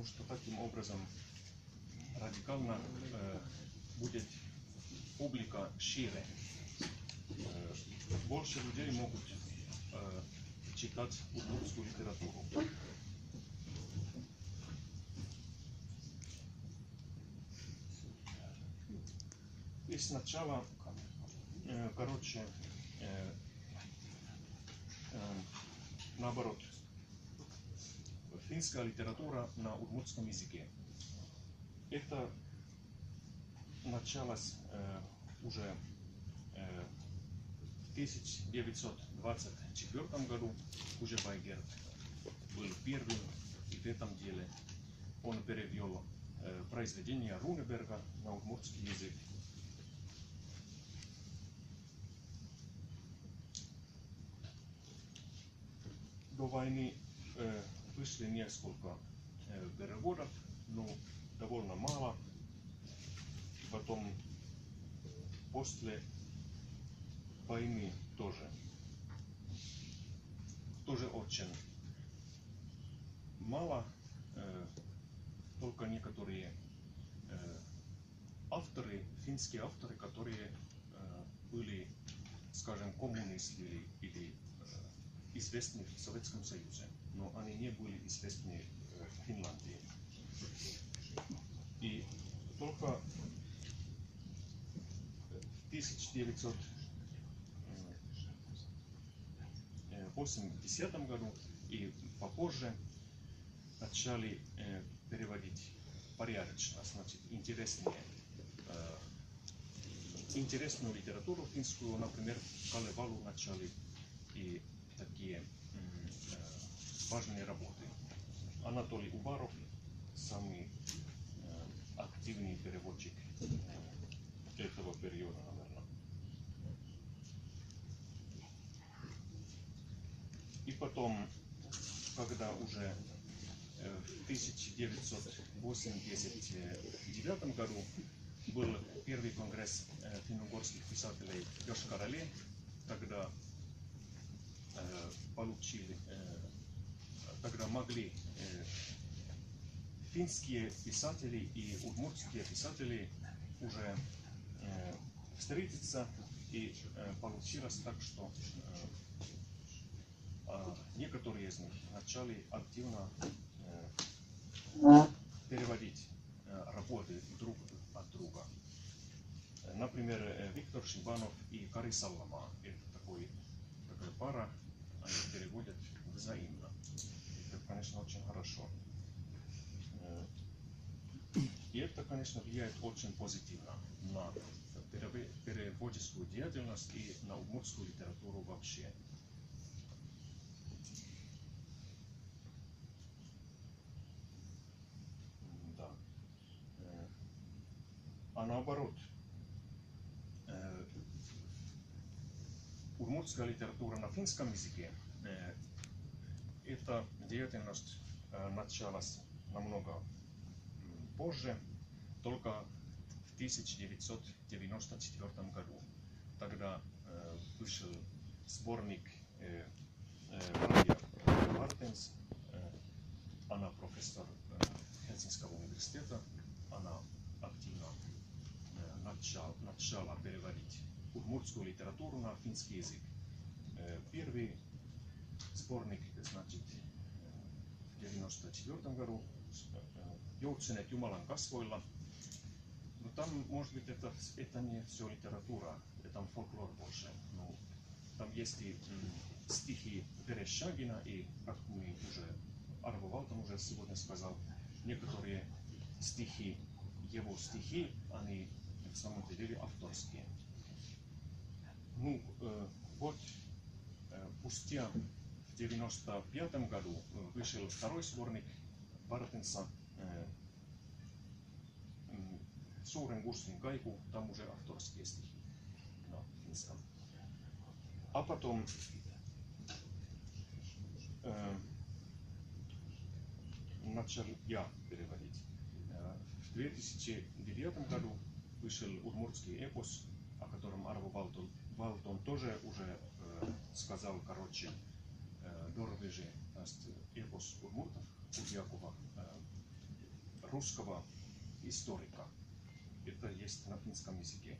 потому что таким образом радикально будет публика шире. Больше людей могут читать удмуртскую литературу. И сначала, короче, наоборот, финская литература на удмуртском языке. Это началось уже в 1924 году. Уже Байгерт был первым, и в этом деле он перевел произведение Рунеберга на удмуртский язык. До войны вышли несколько переводов, но довольно мало. Потом после войны тоже очень мало. Только некоторые авторы, финские авторы, которые были, скажем, коммунисты или известны в Советском Союзе, но они не были известны в Финляндии. И только в 1980 году и попозже начали переводить порядочно, значит, интересную литературу финскую, например, Калевалу начали и такие важные работы. Анатолий Уваров, самый активный переводчик этого периода, наверное. И потом, когда уже в 1989 году был первый конгресс финно-угорских писателей в Йошкар-Оле, тогда тогда могли финские писатели и удмуртские писатели уже встретиться, и получилось так, что некоторые из них начали активно переводить работы друг от друга. Например, Виктор Шибанов и Кари Саллама. Это такая пара, они переводят взаимно. Это, конечно, очень хорошо. И это, конечно, влияет очень позитивно на переводческую деятельность и на удмуртскую литературу вообще. Да. А наоборот, удмуртская литература на финском языке, эта деятельность началась намного позже, только в 1994 году. Тогда вышел сборник Мария Мартенс, она профессор Хельсинского университета, она активно начала переводить удмуртскую литературу на финский язык. Первый сборник, значит, в 1994 году, «Joutsenet Jumalan kasvoilla». Но там, может быть, это не все литература, это там фольклор больше. Но там есть и стихи Верещагина, и, как мы уже, Арво Валтан уже сегодня сказал, некоторые стихи, его стихи, они в самом деле авторские. Ну, вот, спустя в 1995 году вышел второй сборник Вартенса «Suuren Kurssin kaiku», там уже авторские стихи на финском. А потом начал я переводить. В 2009 году вышел удмуртский эпос, о котором Арво Валтон тоже уже сказал, короче, Дорвежи, то есть эпос удмуртов, Удьякова, русского историка. Это есть на финском языке.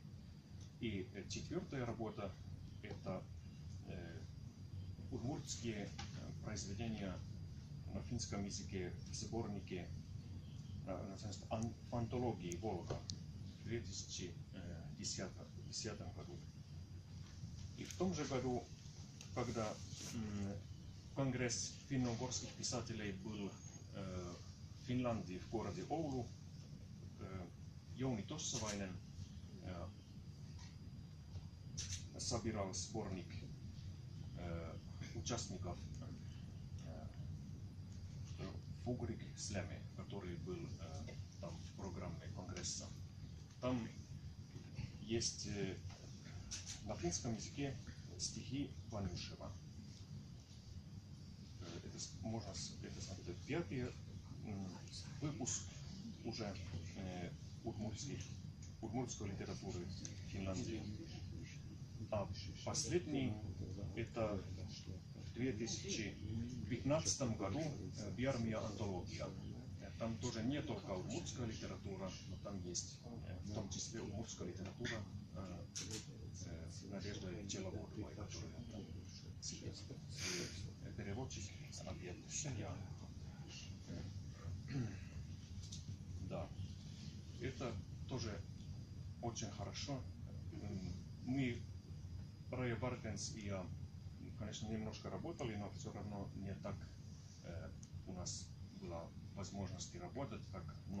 И четвертая работа — это удмуртские произведения на финском языке в сборнике антологии «Волга» в 2010 году. И в том же году, когда конгресс финно-угорских писателей был в Финляндии, в городе Оулу, Jouni Tossavainen собирал сборник участников Фугрик Слэме, который был там в программе конгресса. Там есть на финском языке стихи Ванюшева. Это, можно сказать, пятый выпуск уже удмуртской литературы в Финляндии. А последний — это в 2015 году Бjarmia антология. Там тоже не только удмуртская литература, но там есть в том числе удмуртская литература Надежда Пчеловодовой, которая переводчик объект. Да, это тоже очень хорошо. Мы, Raija Bartens и я, конечно, немножко работали, но все равно не так у нас была возможность работать, как